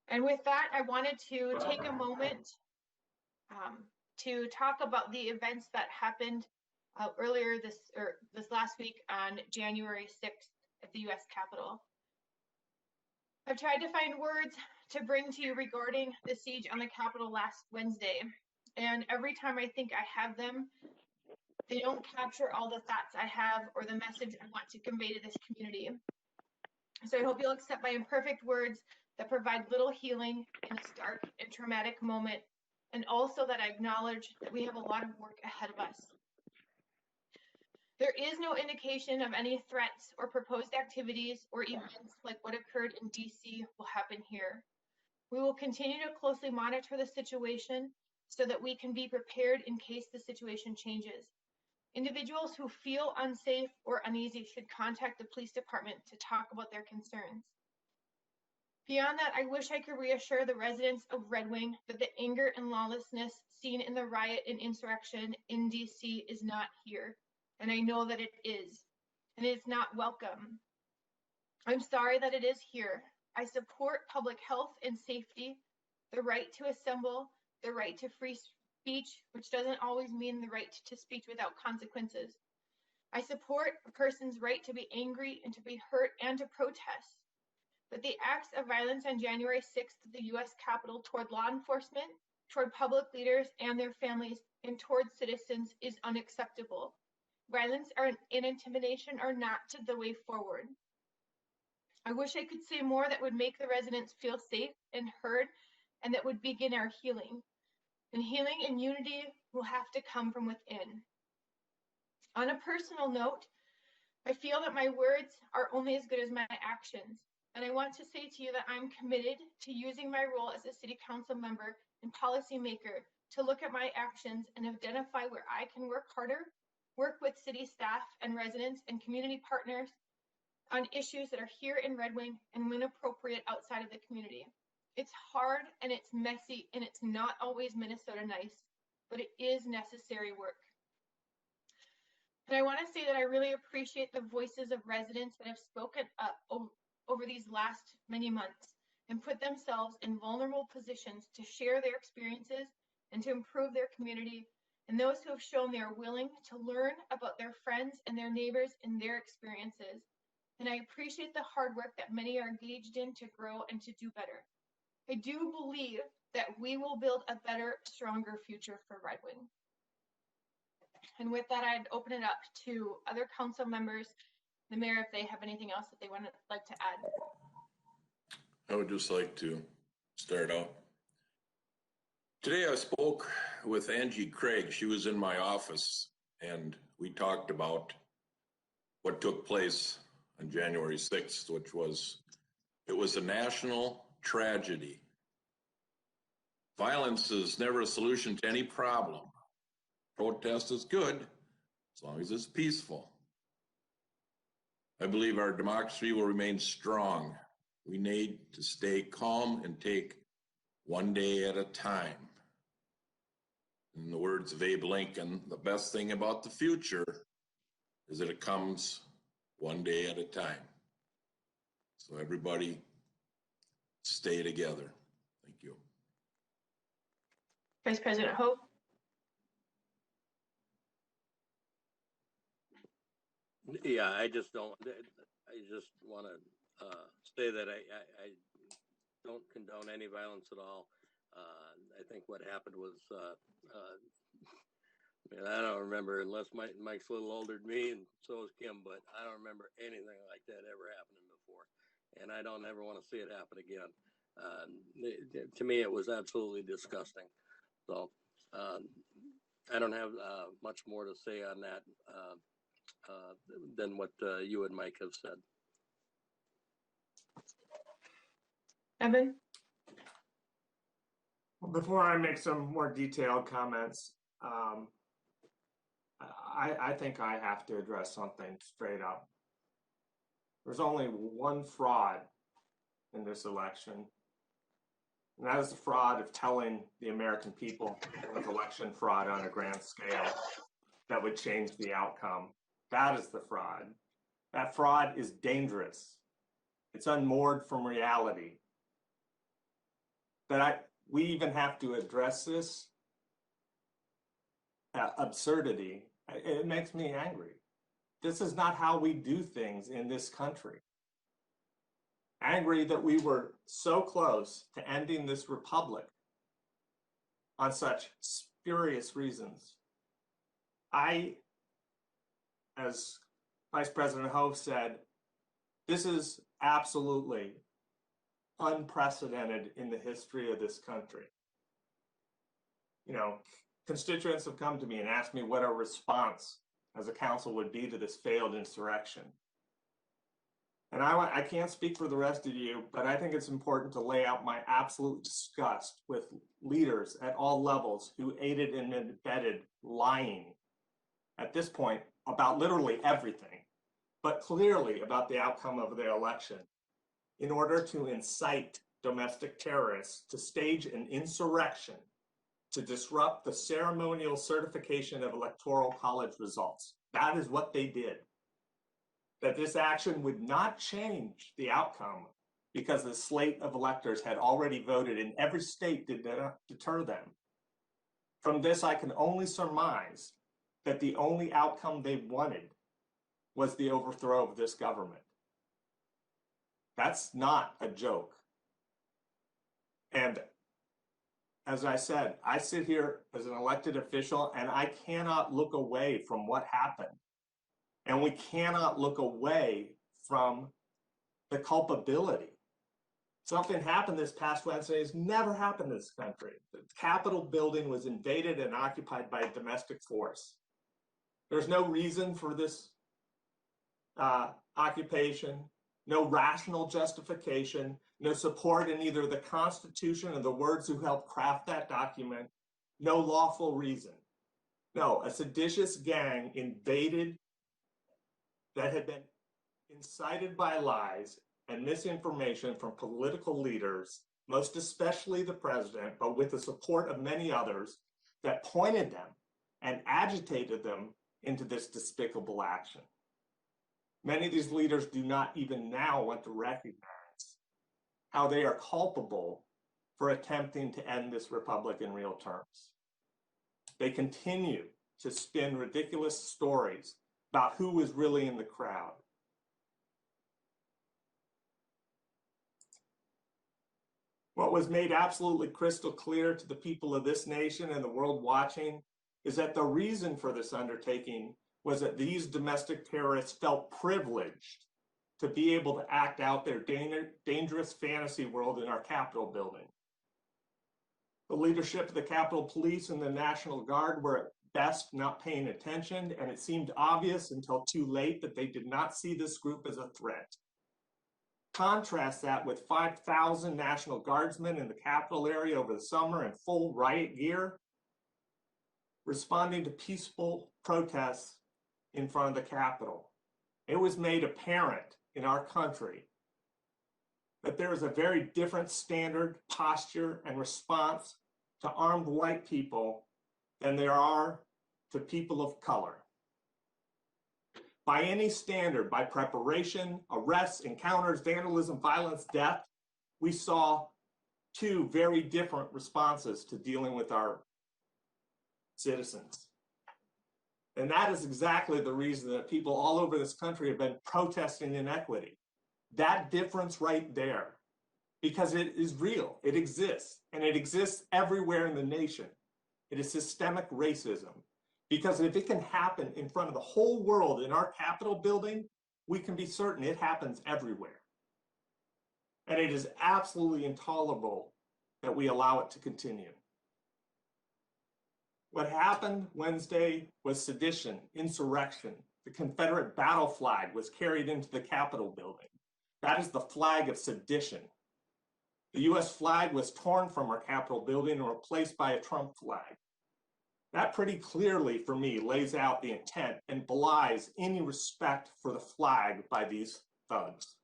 And with that, I wanted to take a moment to talk about the events that happened earlier this last week on January 6th at the U.S. Capitol. I've tried to find words to bring to you regarding the siege on the Capitol last Wednesday, and every time I think I have them, they don't capture all the thoughts I have or the message I want to convey to this community. So I hope you'll accept my imperfect words that provide little healing in this dark and traumatic moment, and also that I acknowledge that we have a lot of work ahead of us. There is no indication of any threats or proposed activities or events like what occurred in DC will happen here. We will continue to closely monitor the situation so that we can be prepared in case the situation changes. Individuals who feel unsafe or uneasy should contact the police department to talk about their concerns. Beyond that, I wish I could reassure the residents of Red Wing that the anger and lawlessness seen in the riot and insurrection in DC is not here. And I know that it is, and it's not welcome. I'm sorry that it is here. I support public health and safety, the right to assemble, the right to free speech, which doesn't always mean the right to speech without consequences. I support a person's right to be angry and to be hurt and to protest. But the acts of violence on January 6th at the U.S. Capitol toward law enforcement, toward public leaders and their families, and toward citizens is unacceptable. Violence and intimidation are not the way forward. I wish I could say more that would make the residents feel safe and heard, and that would begin our healing. And healing and unity will have to come from within. On a personal note, I feel that my words are only as good as my actions. And I want to say to you that I'm committed to using my role as a city council member and policymaker to look at my actions and identify where I can work harder, work with city staff and residents and community partners on issues that are here in Red Wing and when appropriate outside of the community. It's hard and it's messy and it's not always Minnesota nice, but it is necessary work. And I want to say that I really appreciate the voices of residents that have spoken up over these last many months and put themselves in vulnerable positions to share their experiences and to improve their community, and those who have shown they are willing to learn about their friends and their neighbors and their experiences. And I appreciate the hard work that many are engaged in to grow and to do better. I do believe that we will build a better, stronger future for Red Wing. And with that, I'd open it up to other council members, the mayor, if they have anything else that they would like to add. I would just like to start out. Today I spoke with Angie Craig. She was in my office and we talked about what took place on January 6th, which was a national tragedy. Violence is never a solution to any problem. Protest is good as long as it's peaceful. I believe our democracy will remain strong. We need to stay calm and take one day at a time. In the words of Abe Lincoln, the best thing about the future is that it comes one day at a time. So everybody stay together. Thank you. Vice President Hope. Yeah, I just want to say that I don't condone any violence at all. I think what happened was, I don't remember, unless Mike's a little older than me, and so is Kim, but I don't remember anything like that ever happening before. And I don't ever want to see it happen again. To me, it was absolutely disgusting. So I don't have much more to say on that than what you and Mike have said. Evan? Before I make some more detailed comments, I think I have to address something straight up. There's only one fraud in this election, and that is the fraud of telling the American people it was election fraud on a grand scale that would change the outcome. That is the fraud. That fraud is dangerous. It's unmoored from reality. That we even have to address this absurdity. It makes me angry. This is not how we do things in this country. Angry that we were so close to ending this republic on such spurious reasons. As Vice President Ho said, this is absolutely unprecedented in the history of this country. You know, constituents have come to me and asked me what our response as a council would be to this failed insurrection. And I can't speak for the rest of you, but I think it's important to lay out my absolute disgust with leaders at all levels who aided and abetted lying at this point about literally everything, but clearly about the outcome of the election in order to incite domestic terrorists to stage an insurrection to disrupt the ceremonial certification of electoral college results. That is what they did. That this action would not change the outcome because the slate of electors had already voted and every state did not deter them. From this, I can only surmise that the only outcome they wanted was the overthrow of this government. That's not a joke. And as I said, I sit here as an elected official and I cannot look away from what happened. And we cannot look away from the culpability. Something happened this past Wednesday. It's never happened in this country. The Capitol building was invaded and occupied by a domestic force. There's no reason for this occupation, no rational justification, no support in either the Constitution or the words who helped craft that document, no lawful reason. No, a seditious gang invaded that had been incited by lies and misinformation from political leaders, most especially the president, but with the support of many others, that pointed them and agitated them into this despicable action. Many of these leaders do not even now want to recognize how they are culpable for attempting to end this republic in real terms. They continue to spin ridiculous stories about who was really in the crowd. What was made absolutely crystal clear to the people of this nation and the world watching is that the reason for this undertaking was that these domestic terrorists felt privileged to be able to act out their dangerous fantasy world in our Capitol building. The leadership of the Capitol Police and the National Guard were at best not paying attention, and it seemed obvious until too late that they did not see this group as a threat. Contrast that with 5,000 National Guardsmen in the Capitol area over the summer in full riot gear, responding to peaceful protests in front of the Capitol. It was made apparent in our country that there is a very different standard, posture, and response to armed white people than there are to people of color. By any standard, by preparation, arrests, encounters, vandalism, violence, death, we saw two very different responses to dealing with our citizens. And that is exactly the reason that people all over this country have been protesting inequity. That difference right there, because it is real, it exists, and it exists everywhere in the nation. It is systemic racism. Because if it can happen in front of the whole world in our Capitol building, we can be certain it happens everywhere. And it is absolutely intolerable that we allow it to continue. What happened Wednesday was sedition, insurrection. The Confederate battle flag was carried into the Capitol building. That is the flag of sedition. The US flag was torn from our Capitol building and replaced by a Trump flag. That pretty clearly, for me, lays out the intent and belies any respect for the flag by these thugs.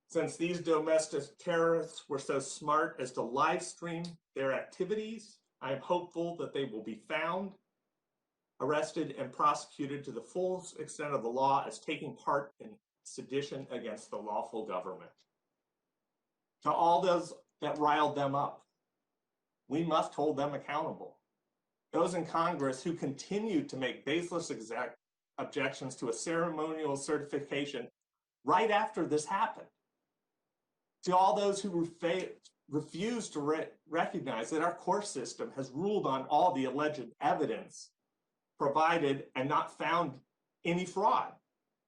Since these domestic terrorists were so smart as to live stream their activities, I am hopeful that they will be found, arrested, and prosecuted to the full extent of the law as taking part in sedition against the lawful government. To all those that riled them up, we must hold them accountable. Those in Congress who continue to make baseless objections to a ceremonial certification right after this happened. To all those who refuse to recognize that our court system has ruled on all the alleged evidence provided and not found any fraud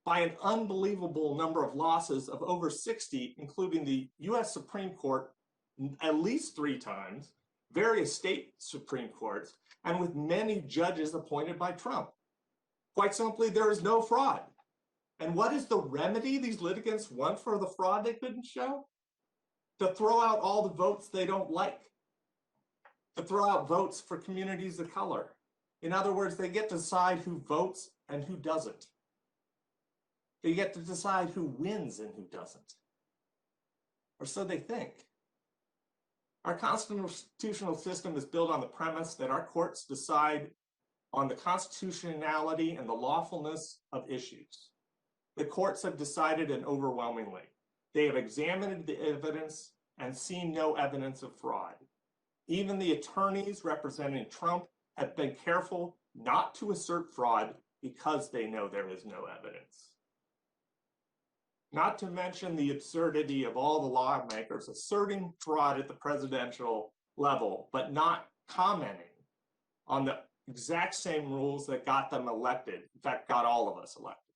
by an unbelievable number of losses of over 60, including the US Supreme Court at least 3 times, various state Supreme Courts, and with many judges appointed by Trump. Quite simply, there is no fraud. And what is the remedy these litigants want for the fraud they couldn't show? To throw out all the votes they don't like, to throw out votes for communities of color. In other words, they get to decide who votes and who doesn't. They get to decide who wins and who doesn't. Or so they think. Our constitutional system is built on the premise that our courts decide on the constitutionality and the lawfulness of issues. The courts have decided it overwhelmingly. They have examined the evidence and seen no evidence of fraud. Even the attorneys representing Trump have been careful not to assert fraud because they know there is no evidence. Not to mention the absurdity of all the lawmakers asserting fraud at the presidential level, but not commenting on the exact same rules that got them elected, in fact, got all of us elected.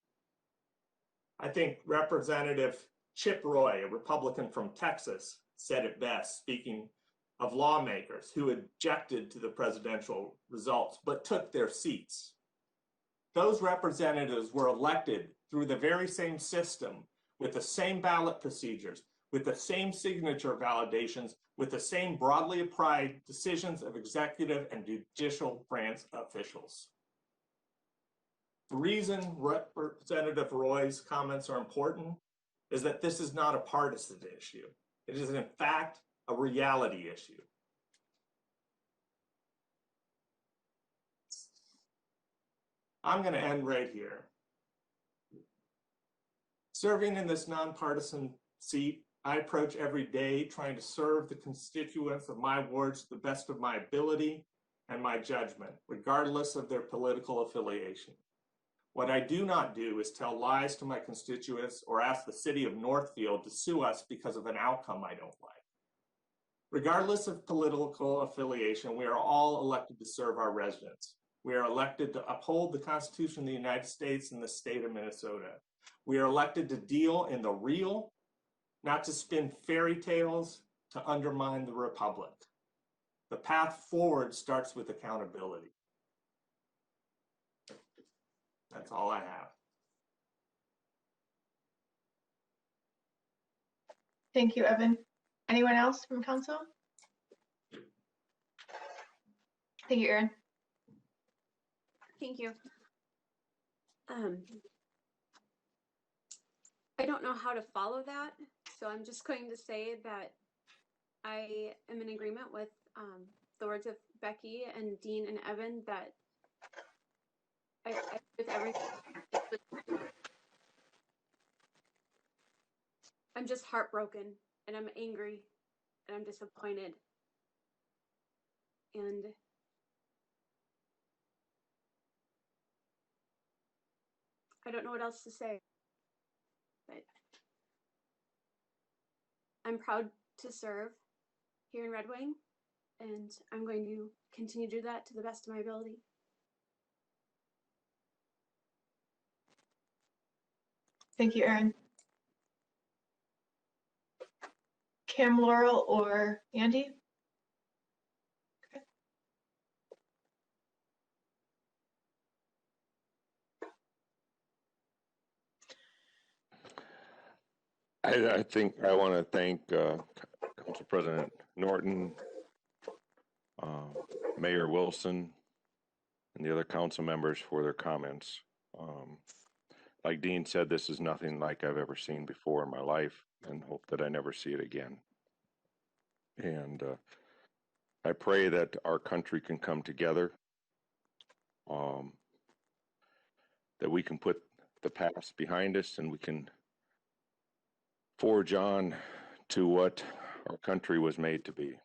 I think Representative Chip Roy, a Republican from Texas, said it best, speaking of lawmakers who objected to the presidential results, but took their seats. Those representatives were elected through the very same system, with the same ballot procedures, with the same signature validations, with the same broadly applied decisions of executive and judicial branch officials. The reason Representative Roy's comments are important is that this is not a partisan issue. It is, in fact, a reality issue. I'm going to end right here. Serving in this nonpartisan seat, I approach every day trying to serve the constituents of my wards to the best of my ability and my judgment, regardless of their political affiliation. What I do not do is tell lies to my constituents or ask the city of Northfield to sue us because of an outcome I don't like. Regardless of political affiliation, we are all elected to serve our residents. We are elected to uphold the Constitution of the United States and the state of Minnesota. We are elected to deal in the real, not to spin fairy tales to undermine the republic. The path forward starts with accountability. That's all I have. Thank you, Evan. Anyone else from council? Thank you, Erin. Thank you. I don't know how to follow that, so I'm just going to say that I am in agreement with the words of Becky and Dean and Evan that I with everything. I'm just heartbroken and I'm angry and I'm disappointed. And I don't know what else to say. But I'm proud to serve here in Red Wing, and I'm going to continue to do that to the best of my ability. Thank you, Erin. Kim, Laurel, or Andy? Okay. I think I want to thank Council President Norton, Mayor Wilson, and the other council members for their comments. Like Dean said, this is nothing like I've ever seen before in my life, and hope that I never see it again. And I pray that our country can come together, that we can put the past behind us and we can forge on to what our country was made to be.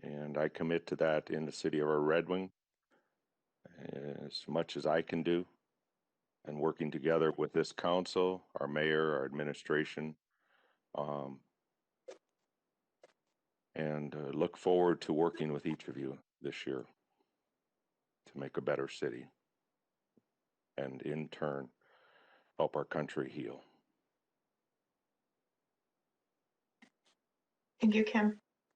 And I commit to that in the city of our Red Wing as much as I can do, and working together with this council, our mayor, our administration, and look forward to working with each of you this year to make a better city and in turn help our country heal. Thank you, Kim.